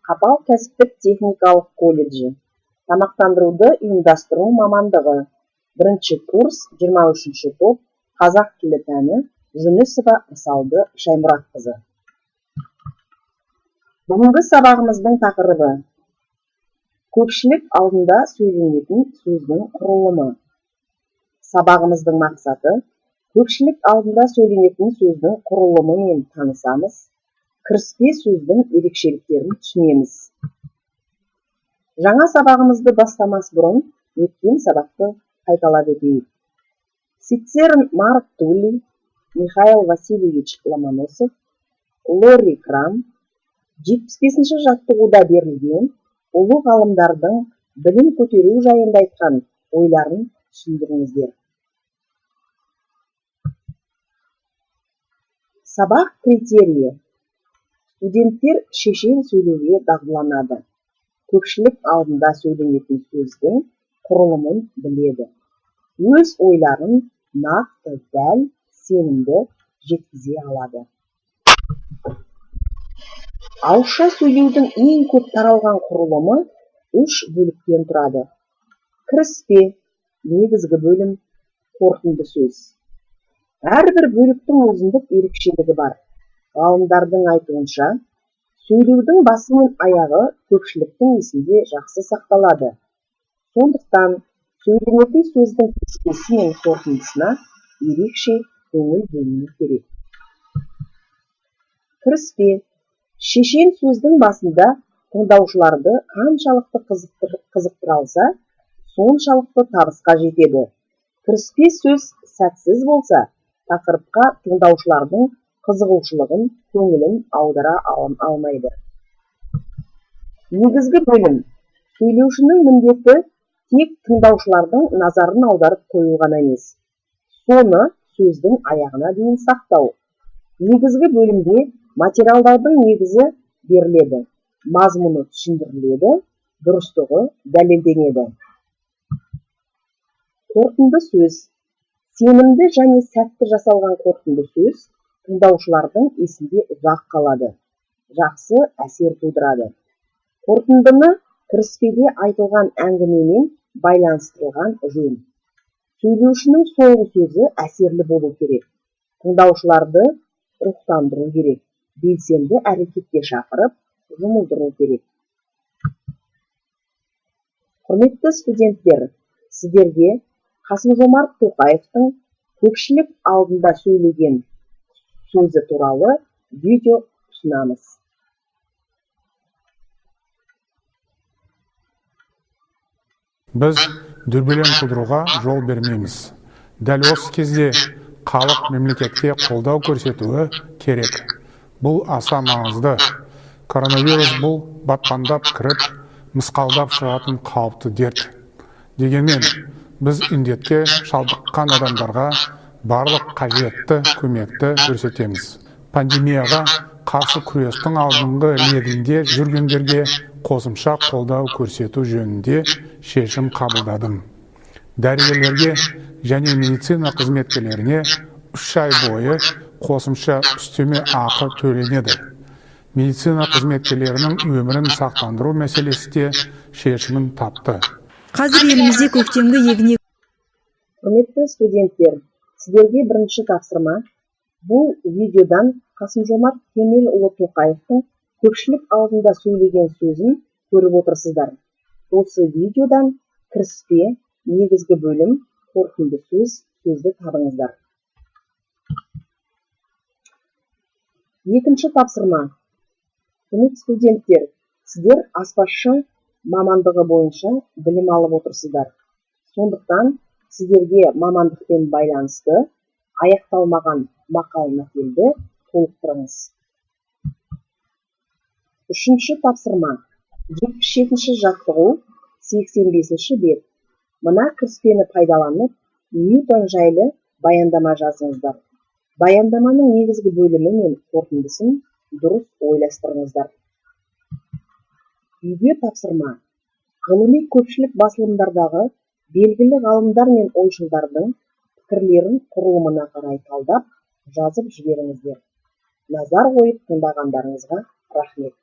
Қапал кәсіптік техникалық колледжі. Тамақтандыруды ұйымдастыру мамандығы. Бірінші курс, 23-ші топ, қазақ тілі пәні, Жүнісова Мысалды Шаймұратқызы. Бүгінгі сабағымыздың тақырыбы: көпшілік алдында сөйленетін сөздің құрылымы. Сабағымыздың мақсаты: көпшілік алдында сөйленетін сөздің құрылымымен танысамыз, кіріспе сөздің ерекшеліктерін түсінеміз. Жаңа сабағымызды бастамас бұрын өткен сабақты қайталап өтейік. Цицерон Марк Тулли, Михаил Васильевич Ломоносов, Лори Крам 75-ші жаттығуда берілген ұлы ғалымдардың білім көтеру жайында айтқан ойларын түсіндіріңіздер. Сабақ критерийі: студенттер шешен сөйлеуге дағдыланады. Көпшілік алдында сөйленетін сөздің құрылымын біледі. Өз ойларын нақты, дәл, сенімді жеткізе алады. Ауызша сөйлеудің ең көп таралған құрылымы 3 бөліктен тұрады. Кіріспе, негізгі бөлім, қорытынды сөз. Әрбір бөліктің өзіндік ерекшелігі бар. Ғалымдардың айтуынша, сөйлеудің басы мен аяғы көпшіліктің есінде жақсы сақталады. Сондықтан, сөйленетін сөздің кіріспесі мен қорытындысына ерекше көңіл бөліну керек. Кіріспе: шешен сөздің басында тыңдаушыларды қаншалықты қызықтыра алса, соншалықты табысқа жетеді. Кіріспе сөз сәтсіз болса, тақырыпқа тыңдаушылардың қызығушылығын, көңілін аудара алмайды. Негізгі бөлім: сөйлеушінің міндеті тек тыңдаушылардың назарын аударып қою ғана емес, соны сөздің аяғына дейін сақтау. Негізгі бөлімде материалдардың негізі беріледі, мазмұны түсіндіріледі, дұрыстығы дәлелденеді. Қорытынды сөз: сенімді және сәтті жасалған қорытынды сөз тыңдаушылардың есінде ұзақ қалады, жақсы әсер тудырады. Қорытындыны кіріспеде айтылған әңгімемен байланыстырылған жөн. Сөйлеушінің соңғы сөзі әсерлі болу керек, тыңдаушыларды рухтандыру керек, белсенді әрекетке шақырып, жұмылдыру керек. Құрметті студенттер, сіздерге Қасым-Жомарт Тоқаевтың көпшілік алдында сөйлеген сөзі туралы видео ұсынамыз. Біз дүрбелең тудыруға жол бермейміз. Дәл осы кезде халық мемлекетке қолдау көрсетуі керек. Бұл аса маңызды. Коронавирус бұл батпандап кіріп, мысқалдап шығатын қауіпті дерт. Дегенмен, біз індетке шалдыққан адамдарға барлық қажетті көмекті көрсетеміз. Пандемияға қарсы күрестің алдыңғы легінде жүргендерге қосымша қолдау көрсету жөнінде шешім қабылдадым. Дәрігерлерге және медицина қызметкерлеріне 3 ай бойы қосымша үстеме ақы төленеді. Медицина қызметкерлерінің өмірін сақтандыру мәселесі де шешімін тапты. Қазір елімізде көктемгі егіне. Құрметті студенттер, сіздерге бірінші тапсырма: бұл видеодан Қасым-Жомарт Кемелұлы Тоқаевтың көпшілік алдында сөйлеген сөзін көріп отырсыздар. Осы видеодан кіріспе, негізгі бөлім, қорытынды сөзді табыңыздар. Екінші тапсырма: құрметті студенттер, сіздер аспазшы мамандығы бойынша білім алып отырсыздар. Сондықтан сіздерге мамандықпен байланысты аяқталмаған мақал-мәтелді толықтырыңыз. Үшінші тапсырма: 77-ші жаттығу, 85-ші бет. Мына кіріспені пайдаланып, Ньютон жайлы баяндама жазыңыздар. Баяндаманың негізгі бөлімі мен қорытындысын дұрыс ойластырыңыздар. Үйге тапсырма: ғылыми көпшілік басылымдардағы белгілі ғалымдар мен ойшылдардың пікірлерін құрылымына қарай талдап, жазып жіберіңіздер. Назар қойып тыңдағандарыңызға рахмет.